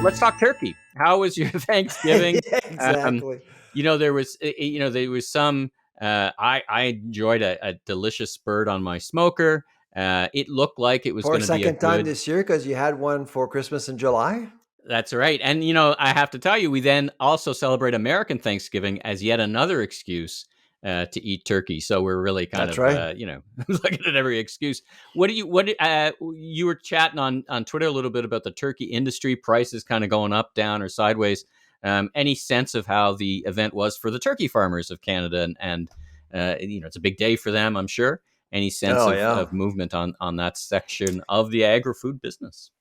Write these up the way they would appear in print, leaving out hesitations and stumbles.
Let's talk turkey. How was your Thanksgiving? Yeah, exactly. There was some. I enjoyed a delicious bird on my smoker. It looked like it was For a going to be a second time good. this year, because you had one for Christmas in July. That's right. And, I have to tell you, we then also celebrate American Thanksgiving as yet another excuse to eat turkey. So we're really kind That's of, right. looking at every excuse. You were chatting on Twitter a little bit about the turkey industry, prices kind of going up, down, or sideways. Any sense of how the event was for the turkey farmers of Canada? And it's a big day for them, I'm sure. Any sense Oh, of, yeah. of movement on that section of the agri-food business?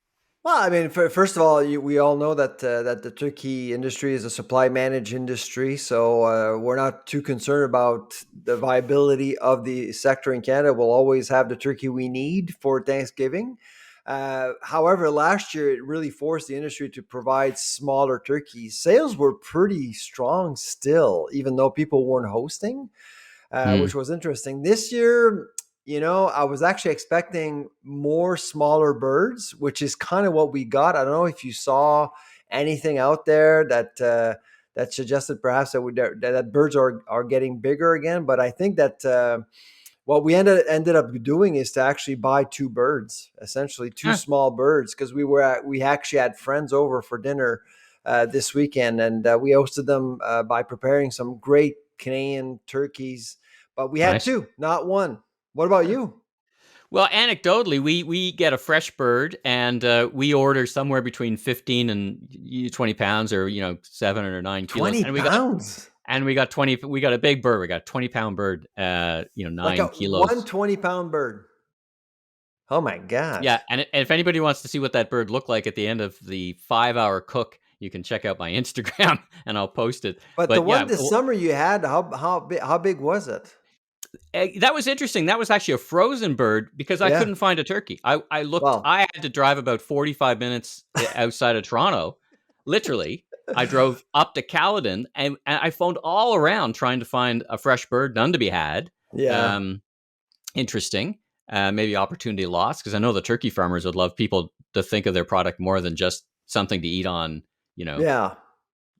Well, I mean, first of all, we all know that the turkey industry is a supply managed industry, so we're not too concerned about the viability of the sector in Canada. We'll always have the turkey we need for Thanksgiving. However, last year it really forced the industry to provide smaller turkeys. Sales were pretty strong still, even though people weren't hosting, which was interesting. This year, I was actually expecting more smaller birds, which is kind of what we got. I don't know if you saw anything out there that suggested perhaps that birds are getting bigger again. But I think that what we ended up doing is to actually buy two birds, essentially two small birds, because we actually had friends over for dinner this weekend, and we hosted them by preparing some great Canadian turkeys. But we had Nice. two, not one. What about you? Well, anecdotally, we get a fresh bird, and we order somewhere between 15 and 20 pounds, or 7 or 9 kilos. 20 pounds? We got 20. We got a big bird. We got a 20-pound bird. 9 Like a kilos. 120-pound bird. Oh my God. Yeah, and if anybody wants to see what that bird looked like at the end of the 5-hour cook, you can check out my Instagram, and I'll post it. But the one this summer you had, how big was it? That was interesting. That was actually a frozen bird because I couldn't find a turkey. I looked. Wow. I had to drive about 45 minutes outside of Toronto. Literally, I drove up to Caledon, and I phoned all around trying to find a fresh bird. None to be had. Yeah. Interesting. Maybe opportunity lost, because I know the turkey farmers would love people to think of their product more than just something to eat on,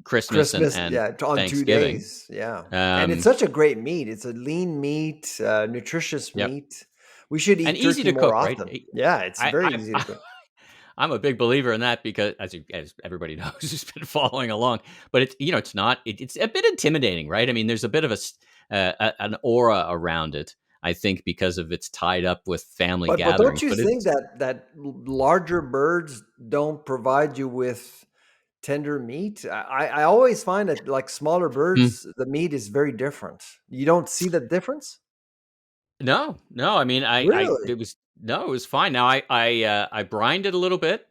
Christmas and on Thanksgiving. 2 days. Yeah. And it's such a great meat. It's a lean meat, nutritious meat. We should eat and turkey easy to more cook, often. right? Yeah, it's very easy to cook. I'm a big believer in that because, as everybody knows who's been following along, but it's it's a bit intimidating, right? I mean, there's a bit of an aura around it, I think, because of it's tied up with family gatherings. But don't you think that larger birds don't provide you with tender meat? I always find that, like, smaller birds, the meat is very different. You don't see the difference? No. I mean, Really? it was fine. Now I brined it a little bit,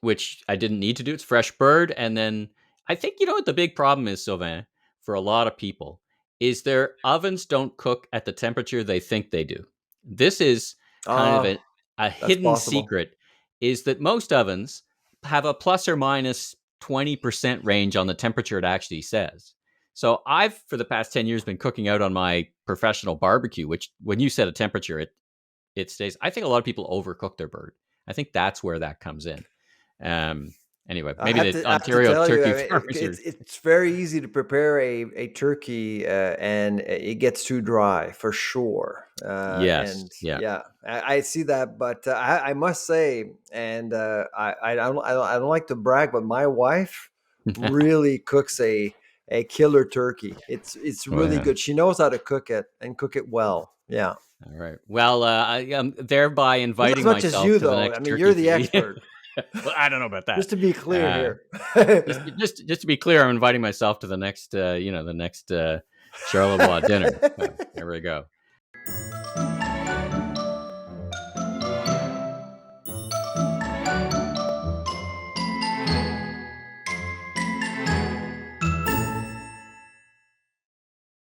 which I didn't need to do. It's fresh bird, and then I think what the big problem is, Sylvain, for a lot of people, is their ovens don't cook at the temperature they think they do. This is kind of a hidden secret, is that most ovens have a plus or minus 20% range on the temperature it actually says. So I've, for the past 10 years, been cooking out on my professional barbecue, which when you set a temperature, it stays. I think a lot of people overcook their bird. I think that's where that comes in. Anyway, maybe the Ontario turkey farmers. It's very easy to prepare a turkey, and it gets too dry for sure. Yes, I see that, but I must say, and I don't like to brag, but my wife really cooks a killer turkey. It's really good. She knows how to cook it and cook it well. Yeah. All right. Well, I am thereby inviting not as much myself as you, to the though. next I mean, turkey you're the feed. expert. Well, I don't know about that. Just to be clear here. just to be clear, I'm inviting myself to the next, the next Charlebois dinner. There we go.